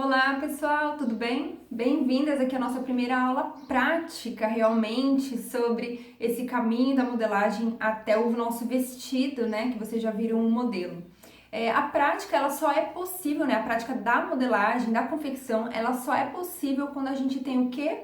Olá pessoal, tudo bem? Bem-vindas aqui à nossa primeira aula prática realmente sobre esse caminho da modelagem até o nosso vestido, né? Que vocês já viram um modelo. A prática ela só é possível, né? A prática da modelagem, da confecção, ela só é possível quando a gente tem o quê?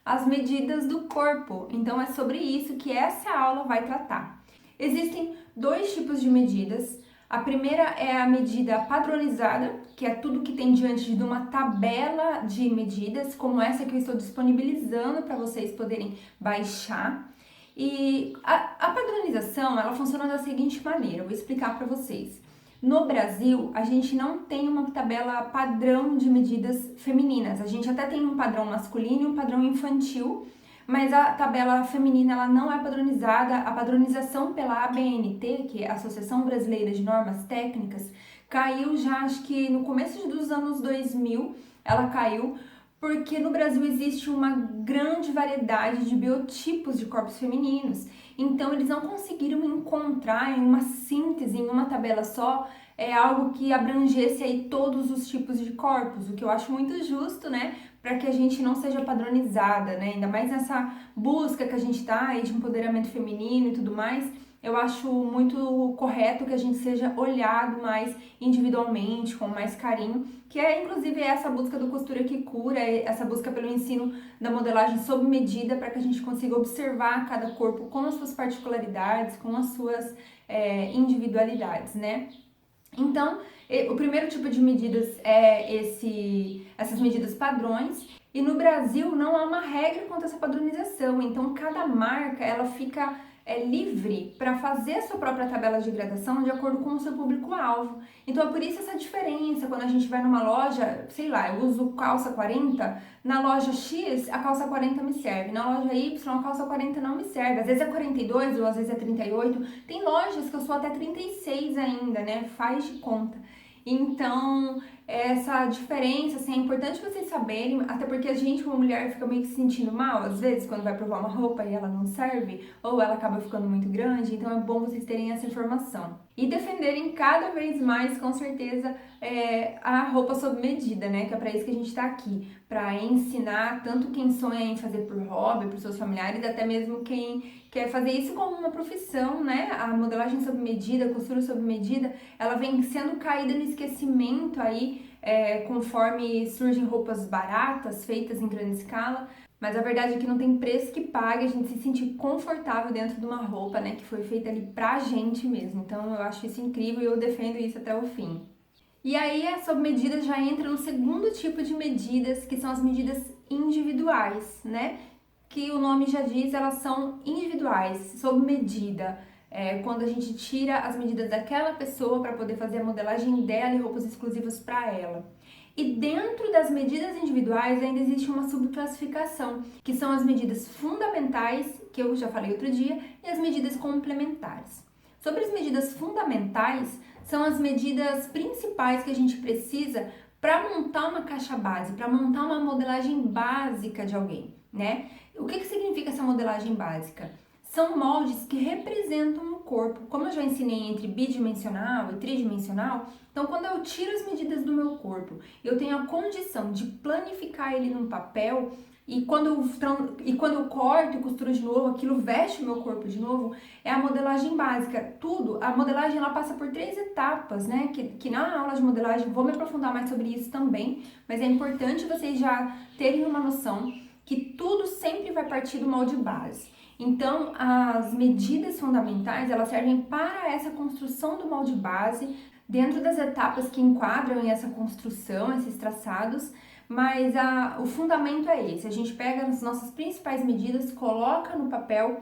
As medidas do corpo. Então é sobre isso que essa aula vai tratar. Existem dois tipos de medidas. A primeira é a medida padronizada, que é tudo que tem diante de uma tabela de medidas, como essa que eu estou disponibilizando para vocês poderem baixar. E a padronização, ela funciona da seguinte maneira, eu vou explicar para vocês. No Brasil, a gente não tem uma tabela padrão de medidas femininas. A gente até tem um padrão masculino e um padrão infantil, mas a tabela feminina ela não é padronizada. A padronização pela ABNT, que é a Associação Brasileira de Normas Técnicas, caiu já acho que no começo dos anos 2000, ela caiu porque no Brasil existe uma grande variedade de biotipos de corpos femininos. Então eles não conseguiram encontrar em uma síntese, em uma tabela só, algo que abrangesse aí todos os tipos de corpos, o que eu acho muito justo, né? Para que a gente não seja padronizada, né? Ainda mais nessa busca que a gente tá aí de empoderamento feminino e tudo mais, eu acho muito correto que a gente seja olhado mais individualmente, com mais carinho, que é inclusive essa busca do Costura que Cura, essa busca pelo ensino da modelagem sob medida, para que a gente consiga observar cada corpo com as suas particularidades, com as suas individualidades, né? Então, o primeiro tipo de medidas é essas medidas padrões, e no Brasil não há uma regra quanto a essa padronização, então cada marca ela fica livre para fazer a sua própria tabela de gradação de acordo com o seu público-alvo. Então é por isso essa diferença, quando a gente vai numa loja, sei lá, eu uso calça 40, na loja X a calça 40 me serve, na loja Y a calça 40 não me serve, às vezes é 42 ou às vezes é 38, tem lojas que eu sou até 36 ainda, né, faz de conta. Então, essa diferença, assim, é importante vocês saberem, até porque a gente, como mulher, fica meio que se sentindo mal, às vezes, quando vai provar uma roupa e ela não serve, ou ela acaba ficando muito grande, então é bom vocês terem essa informação. E defenderem cada vez mais, com certeza, a roupa sob medida, né, que é para isso que a gente tá aqui, para ensinar tanto quem sonha em fazer por hobby, para seus familiares, até mesmo quem quer fazer isso como uma profissão, né, a modelagem sob medida, a costura sob medida, ela vem sendo caída no esquecimento aí, conforme surgem roupas baratas, feitas em grande escala, mas a verdade é que não tem preço que pague a gente se sentir confortável dentro de uma roupa, né, que foi feita ali pra gente mesmo. Então eu acho isso incrível e eu defendo isso até o fim. E aí a sob medida já entra no segundo tipo de medidas, que são as medidas individuais, né? Que o nome já diz, elas são individuais, sob medida. Quando a gente tira as medidas daquela pessoa para poder fazer a modelagem dela e roupas exclusivas para ela. E dentro das medidas individuais ainda existe uma subclassificação, que são as medidas fundamentais, que eu já falei outro dia, e as medidas complementares. Sobre as medidas fundamentais, são as medidas principais que a gente precisa para montar uma caixa base, para montar uma modelagem básica de alguém, né? O que significa essa modelagem básica? São moldes que representam o corpo. Como eu já ensinei entre bidimensional e tridimensional, então quando eu tiro as medidas do meu corpo, eu tenho a condição de planificar ele num papel, e quando eu corto e costuro de novo, aquilo veste o meu corpo de novo, é a modelagem básica. A modelagem ela passa por 3 etapas, né? Que na aula de modelagem vou me aprofundar mais sobre isso também, mas é importante vocês já terem uma noção que tudo sempre vai partir do molde base. Então, as medidas fundamentais, elas servem para essa construção do molde base, dentro das etapas que enquadram essa construção, esses traçados, mas o fundamento é esse. A gente pega as nossas principais medidas, coloca no papel,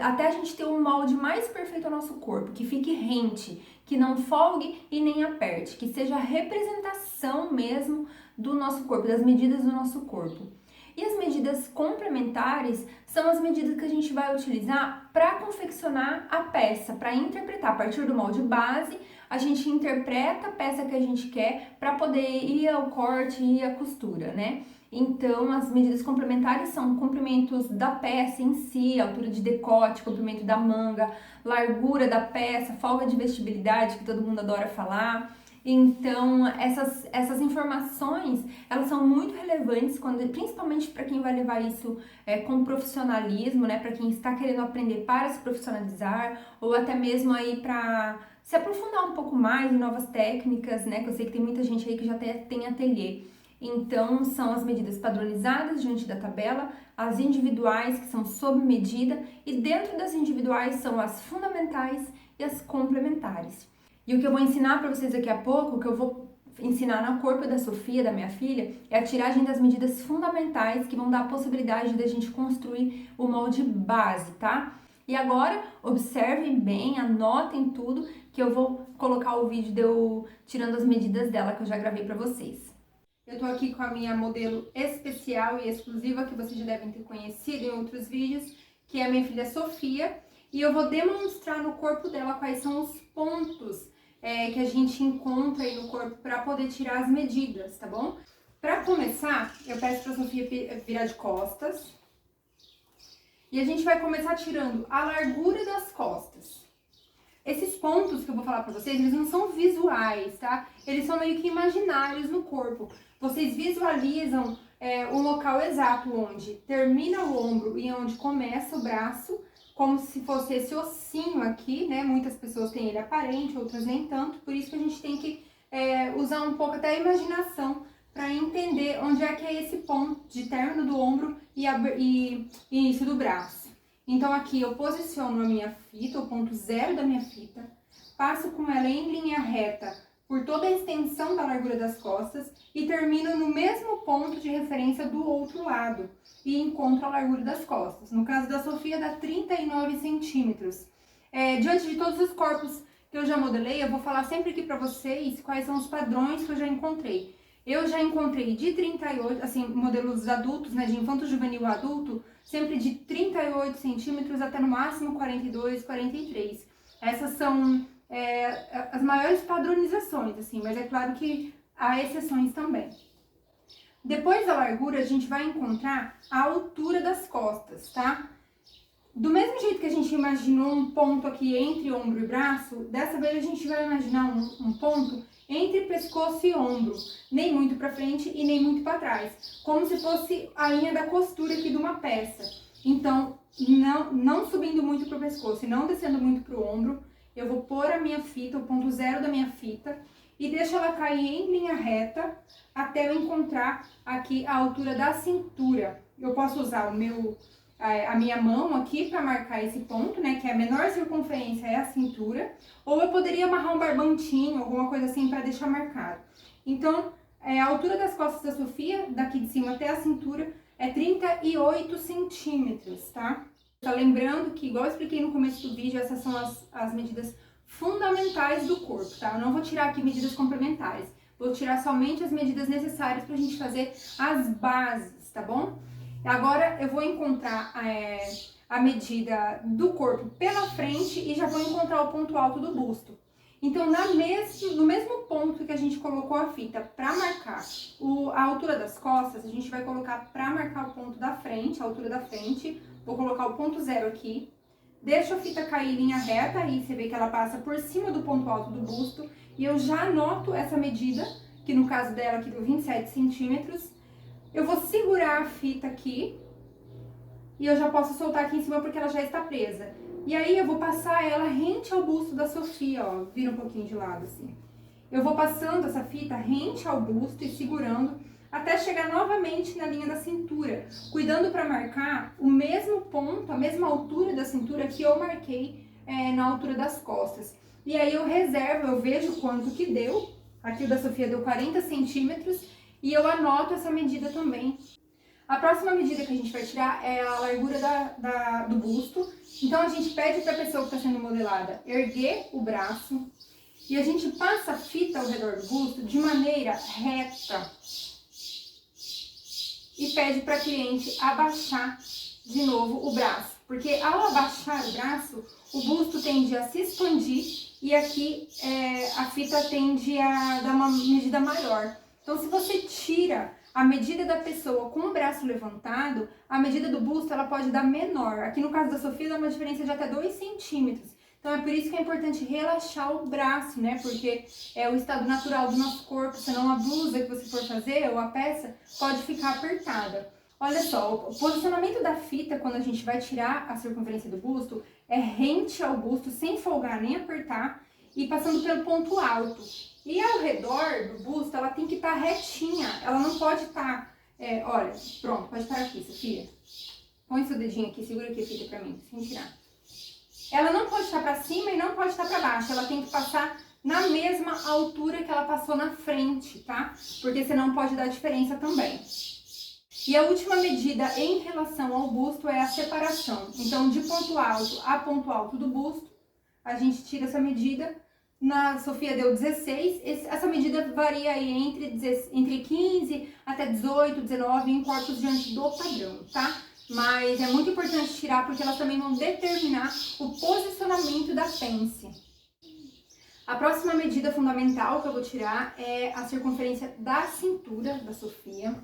até a gente ter um molde mais perfeito ao nosso corpo, que fique rente, que não folgue e nem aperte, que seja a representação mesmo do nosso corpo, das medidas do nosso corpo. E as medidas complementares são as medidas que a gente vai utilizar para confeccionar a peça, para interpretar. A partir do molde base, a gente interpreta a peça que a gente quer para poder ir ao corte e à costura, né? Então, as medidas complementares são comprimentos da peça em si, altura de decote, comprimento da manga, largura da peça, folga de vestibilidade, que todo mundo adora falar. Então, essas informações, elas são muito relevantes, principalmente para quem vai levar isso com profissionalismo, né? Para quem está querendo aprender para se profissionalizar, ou até mesmo aí para se aprofundar um pouco mais em novas técnicas, né? Que eu sei que tem muita gente aí que já até tem ateliê. Então, são as medidas padronizadas diante da tabela, as individuais, que são sob medida, e dentro das individuais são as fundamentais e as complementares. E o que eu vou ensinar para vocês daqui a pouco, o que eu vou ensinar no corpo da Sofia, da minha filha, é a tiragem das medidas fundamentais que vão dar a possibilidade da gente construir o molde base, tá? E agora, observem bem, anotem tudo, que eu vou colocar o vídeo de eu tirando as medidas dela, que eu já gravei para vocês. Eu tô aqui com a minha modelo especial e exclusiva, que vocês já devem ter conhecido em outros vídeos, que é a minha filha Sofia, e eu vou demonstrar no corpo dela quais são os pontos que a gente encontra aí no corpo para poder tirar as medidas, tá bom? Para começar, eu peço pra Sofia virar de costas, e a gente vai começar tirando a largura das costas. Esses pontos que eu vou falar pra vocês, eles não são visuais, tá? Eles são meio que imaginários no corpo. Vocês visualizam o local exato onde termina o ombro e onde começa o braço, como se fosse esse ossinho aqui, né? Muitas pessoas têm ele aparente, outras nem tanto, por isso que a gente tem que usar um pouco até a imaginação para entender onde é que é esse ponto de término do ombro e início do braço. Então aqui eu posiciono a minha fita, o ponto zero da minha fita, passo com ela em linha reta por toda a extensão da largura das costas e termino no mesmo ponto de referência do outro lado e encontro a largura das costas. No caso da Sofia, dá 39 centímetros. Diante de todos os corpos que eu já modelei, eu vou falar sempre aqui pra vocês quais são os padrões que eu já encontrei. Eu já encontrei de 38, assim, modelos adultos, né, de infanto juvenil adulto, sempre de 38 centímetros até no máximo 42, 43. Essas são as maiores padronizações, assim, mas é claro que há exceções também. Depois da largura, a gente vai encontrar a altura das costas, tá? Do mesmo jeito que a gente imaginou um ponto aqui entre ombro e braço, dessa vez a gente vai imaginar um ponto entre pescoço e ombro, nem muito para frente e nem muito para trás, como se fosse a linha da costura aqui de uma peça. Então, não subindo muito para o pescoço e não descendo muito para o ombro, eu vou pôr a minha fita, o ponto zero da minha fita, e deixo ela cair em linha reta até eu encontrar aqui a altura da cintura. Eu posso usar a minha mão aqui para marcar esse ponto, né, que é a menor circunferência é a cintura, ou eu poderia amarrar um barbantinho, alguma coisa assim para deixar marcado. Então, a altura das costas da Sofia, daqui de cima até a cintura, é 38 centímetros, tá? Tá lembrando que, igual eu expliquei no começo do vídeo, essas são as medidas fundamentais do corpo, tá? Eu não vou tirar aqui medidas complementares, vou tirar somente as medidas necessárias pra gente fazer as bases, tá bom? Agora eu vou encontrar a medida do corpo pela frente e já vou encontrar o ponto alto do busto. Então, no mesmo ponto que a gente colocou a fita para marcar a altura das costas, a gente vai colocar para marcar o ponto da frente, a altura da frente. Vou colocar o ponto zero aqui. Deixo a fita cair em linha reta, aí você vê que ela passa por cima do ponto alto do busto. E eu já anoto essa medida, que no caso dela aqui deu 27 centímetros. Eu vou segurar a fita aqui e eu já posso soltar aqui em cima porque ela já está presa. E aí eu vou passar ela rente ao busto da Sofia, ó, vira um pouquinho de lado assim. Eu vou passando essa fita rente ao busto e segurando até chegar novamente na linha da cintura, cuidando para marcar o mesmo ponto, a mesma altura da cintura que eu marquei na altura das costas. E aí eu reservo, eu vejo quanto que deu, aqui o da Sofia deu 40 centímetros, e eu anoto essa medida também. A próxima medida que a gente vai tirar é a largura do busto. Então a gente pede para a pessoa que está sendo modelada erguer o braço e a gente passa a fita ao redor do busto de maneira reta e pede para a cliente abaixar de novo o braço, porque ao abaixar o braço, o busto tende a se expandir e aqui a fita tende a dar uma medida maior. Então, se você tira a medida da pessoa com o braço levantado, a medida do busto ela pode dar menor. Aqui no caso da Sofia dá uma diferença de até 2 centímetros. Então é por isso que é importante relaxar o braço, né? Porque é o estado natural do nosso corpo, senão a blusa que você for fazer ou a peça pode ficar apertada. Olha só, o posicionamento da fita quando a gente vai tirar a circunferência do busto é rente ao busto, sem folgar nem apertar e passando pelo ponto alto. E ao redor do busto ela tem que estar retinha, ela não pode estar, olha, pronto, pode parar aqui, Sofia. Põe seu dedinho aqui, segura aqui a fita pra mim, sem tirar. Ela não pode estar para cima e não pode estar para baixo, ela tem que passar na mesma altura que ela passou na frente, tá? Porque senão pode dar diferença também. E a última medida em relação ao busto é a separação. Então, de ponto alto a ponto alto do busto, a gente tira essa medida. Na Sofia deu 16, essa medida varia aí entre 15 até 18, 19 em corpos diante do padrão, tá? Mas é muito importante tirar porque elas também vão determinar o posicionamento da pence. A próxima medida fundamental que eu vou tirar é a circunferência da cintura da Sofia.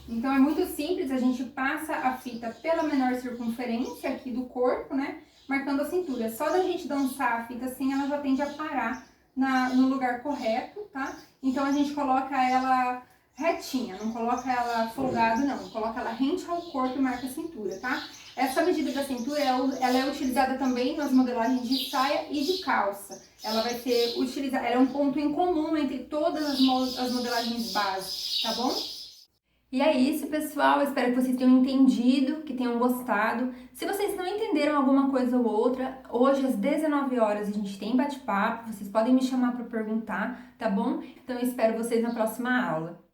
Então é muito simples, a gente passa a fita pela menor circunferência aqui do corpo, né? Marcando a cintura. Só da gente dançar a fita assim, ela já tende a parar no lugar correto, tá? Então a gente coloca ela retinha, não coloca ela folgada, não. Coloca ela rente ao corpo e marca a cintura, tá? Essa medida da cintura, ela é utilizada também nas modelagens de saia e de calça. Ela vai ser utilizada, ela é um ponto em comum entre todas as modelagens base, tá bom? E é isso, pessoal. Eu espero que vocês tenham entendido, que tenham gostado. Se vocês não entenderam alguma coisa ou outra, hoje às 19 horas a gente tem bate-papo. Vocês podem me chamar para perguntar, tá bom? Então eu espero vocês na próxima aula.